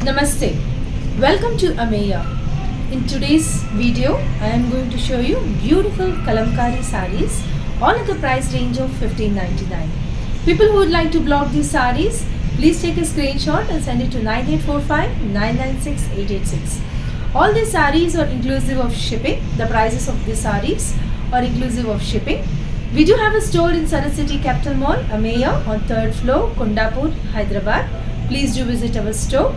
Namaste. Welcome to Ameya. In today's video, I am going to show you beautiful kalamkari sarees all at the price range of 1599. People who would like to block these sarees, please take a screenshot and send it to 9845 996 886. All these sarees are inclusive of shipping. The prices of these sarees are inclusive of shipping. We do have a store in Sarat City Capital Mall, Ameya, on 3rd floor, Kondapur, Hyderabad. Please do visit our store.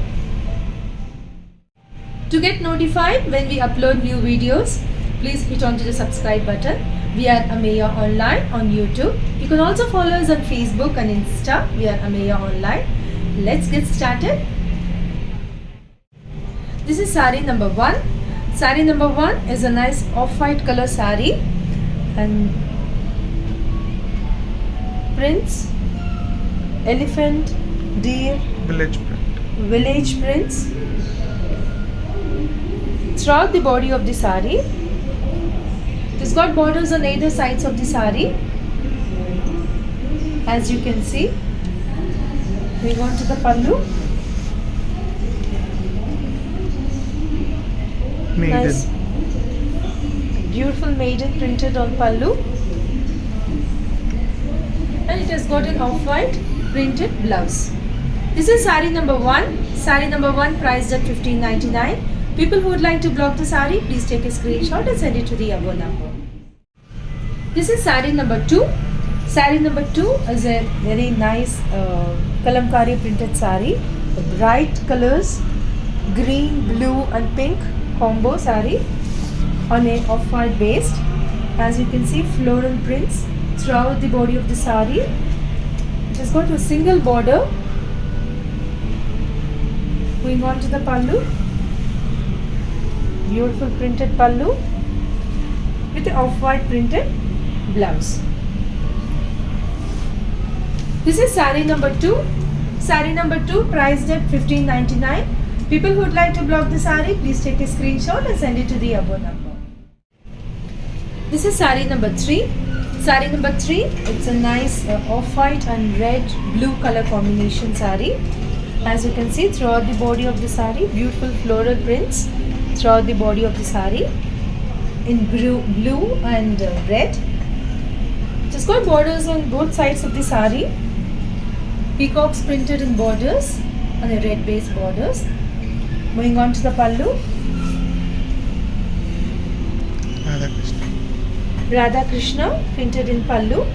To get notified when we upload new videos, please hit onto the subscribe button. We are Ameya Online on YouTube. You can also follow us on Facebook and Insta. We are Ameya Online. Let's get started. This is saree number 1. Saree number 1 is a nice off-white color saree and prints, elephant, deer, village prints throughout the body of the saree. It has got borders on either sides of the saree. As you can see, we go on to the pallu. Nice, beautiful maiden printed on pallu, and it has got an off-white printed blouse. This is saree number 1. Saree number 1 priced at 1599. People who would like to block the saree, please take a screenshot and send it to the above number. This is saree number 2. Saree number 2 is a very nice kalamkari printed saree. Bright colors, green, blue and pink combo saree on a off-white base. As you can see, floral prints throughout the body of the saree. It has got a single border. Going on to the pallu. Beautiful printed pallu with an off-white printed blouse. This is saree number 2. Saree number 2 priced at 1599. People who would like to block the saree, please take a screenshot and send it to the above number. This is saree number 3. Saree number 3, it's a nice off-white and red blue color combination saree. As you can see, throughout the body of the saree, beautiful floral prints throughout the body of the saree in blue and red. It has got borders on both sides of the saree. Peacocks printed in borders on a red base borders. Moving on to the pallu. Radha Krishna printed in pallu.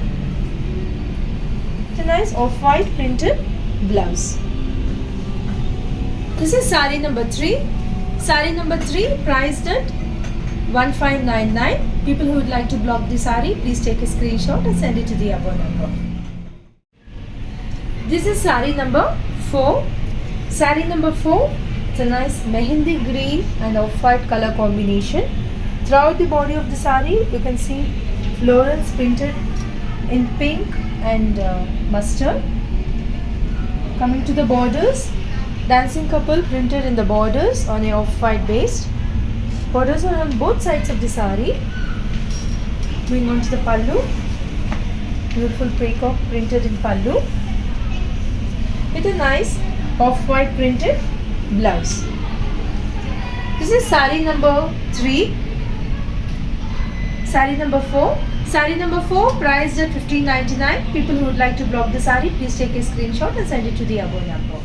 It's a nice off-white printed blouse. This is saree number 3. Saree number 3 priced at 1599. People who would like to block the saree, please take a screenshot and send it to the above number. This is saree number 4. Saree number 4, it's a nice mehendi green and off-white color combination. Throughout the body of the saree, you can see florals printed in pink and mustard. Coming to the borders, dancing couple printed in the borders on a off-white base. Borders are on both sides of the saree. Moving on to the pallu. Beautiful peacock printed in pallu with a nice off-white printed blouse. This is saree number 3. Saree number 4. Saree number 4 priced at 1599. People who would like to block the saree, please take a screenshot and send it to the above number.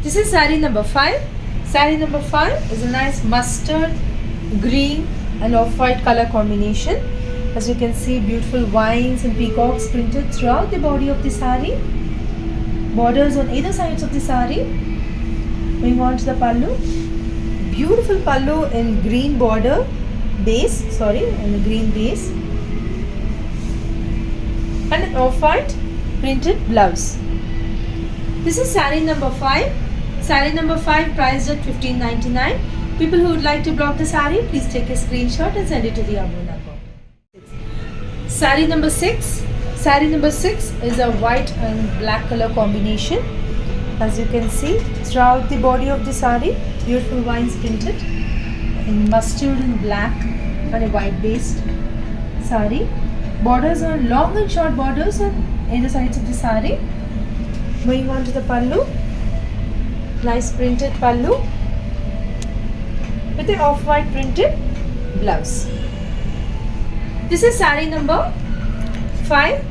This is saree number 5. Saree number 5 is a nice mustard, green and off-white color combination. As you can see, beautiful vines and peacocks printed throughout the body of the saree. Borders on either sides of the saree. Moving on to the pallu. Beautiful pallu in green border base, in a green base. And an off-white printed blouse. This is saree number 5. Saree number 5 priced at 1599. People who would like to block the saree, please take a screenshot and send it to the above number. Saree number 6. Saree number 6 is a white and black color combination. As you can see, throughout the body of the saree, beautiful vines printed in mustard and black on a white based saree. Borders are long and short borders on either sides of the saree. Moving on to the pallu. Nice printed pallu with the off-white printed blouse. This is saree number 5.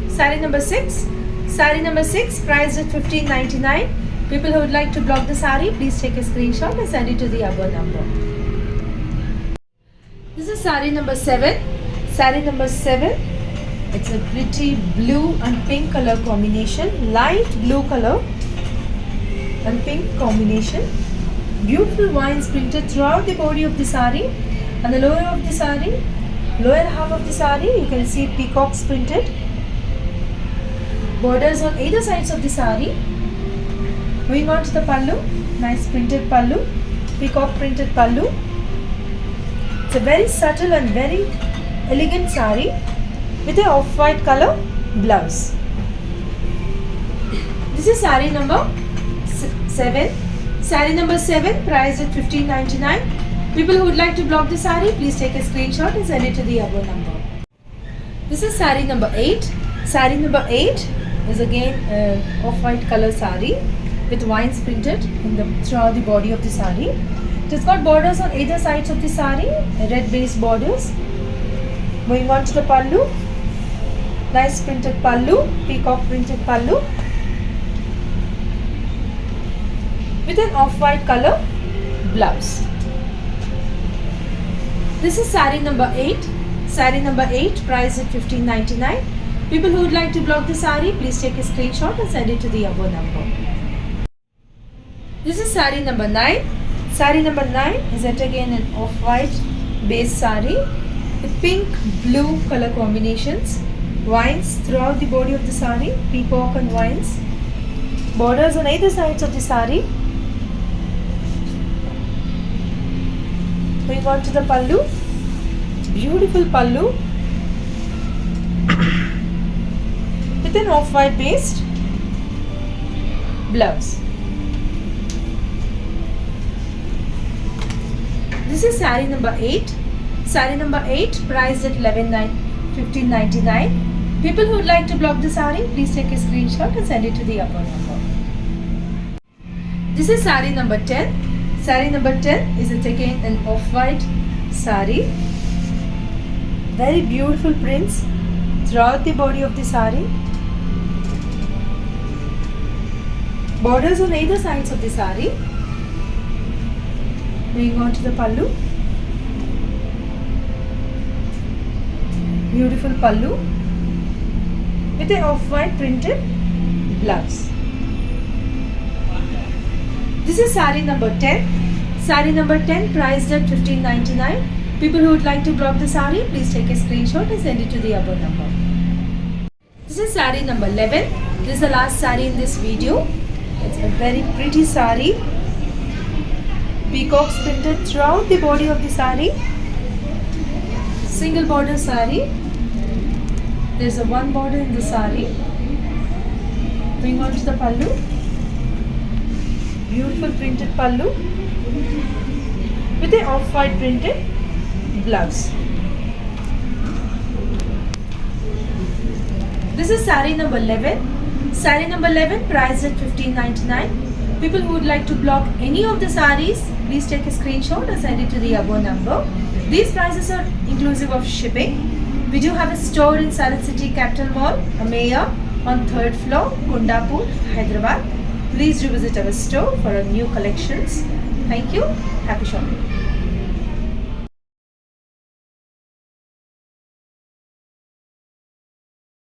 Saree number 6. Saree number 6 priced at 15.99. People who would like to block the saree, please take a screenshot and send it to the above number. This is saree number 7. Saree number 7. It's a pretty blue and pink color combination. Light blue color and pink combination. Beautiful vines printed throughout the body of the saree, and the lower half of the saree, you can see peacocks printed. Borders on either sides of the saree. Moving on to the pallu, nice printed pallu, peacock printed pallu. It's a very subtle and very elegant saree with a off-white color blouse. This is saree number 7. Saree number 7 priced at 15.99. People who would like to block the saree, please take a screenshot and send it to the above number. This is saree number 8. Saree number 8 is again off-white color saree with vines printed throughout the body of the saree. It has got borders on either sides of the saree, red based borders. Moving on to the pallu. Nice printed pallu, peacock printed pallu with an off-white color blouse. This is saree number 8. Saree number 8 priced at 15.99. People who would like to block the saree, please take a screenshot and send it to the above number. This is saree number 9. Saree number 9 is yet again an off-white base saree with pink blue color combinations. Vines throughout the body of the saree, peacock and vines. Borders on either sides of the saree. Moving on to the pallu. Beautiful pallu with an off-white based blouse. This is saree number 8. Saree number 8 priced at 15.99. People who would like to block the saree, please take a screenshot and send it to the above number. This is saree number 10. Saree number 10 is again an off-white saree. Very beautiful prints throughout the body of the saree. Borders on either sides of the saree. Moving on to the pallu. Beautiful pallu with an off-white printed blouse. This is saree number 10. Saree number 10 priced at 15.99. People who would like to block the saree, please take a screenshot and send it to the above number. This is saree number 11. This is the last saree in this video. It's a very pretty saree. Peacocks printed throughout the body of the saree. Single border saree. There's a one border in the saree. Moving on to the pallu. Beautiful printed pallu with an off-white printed blouse. This is saree number 11. Saree number 11 priced at 15.99. People who would like to block any of the sarees, please take a screenshot and send it to the above number. These prices are inclusive of shipping. We do have a store in Salad City Capital Mall, Ameya, on 3rd floor, Kundapur, Hyderabad. Please do visit our store for our new collections. Thank you. Happy shopping.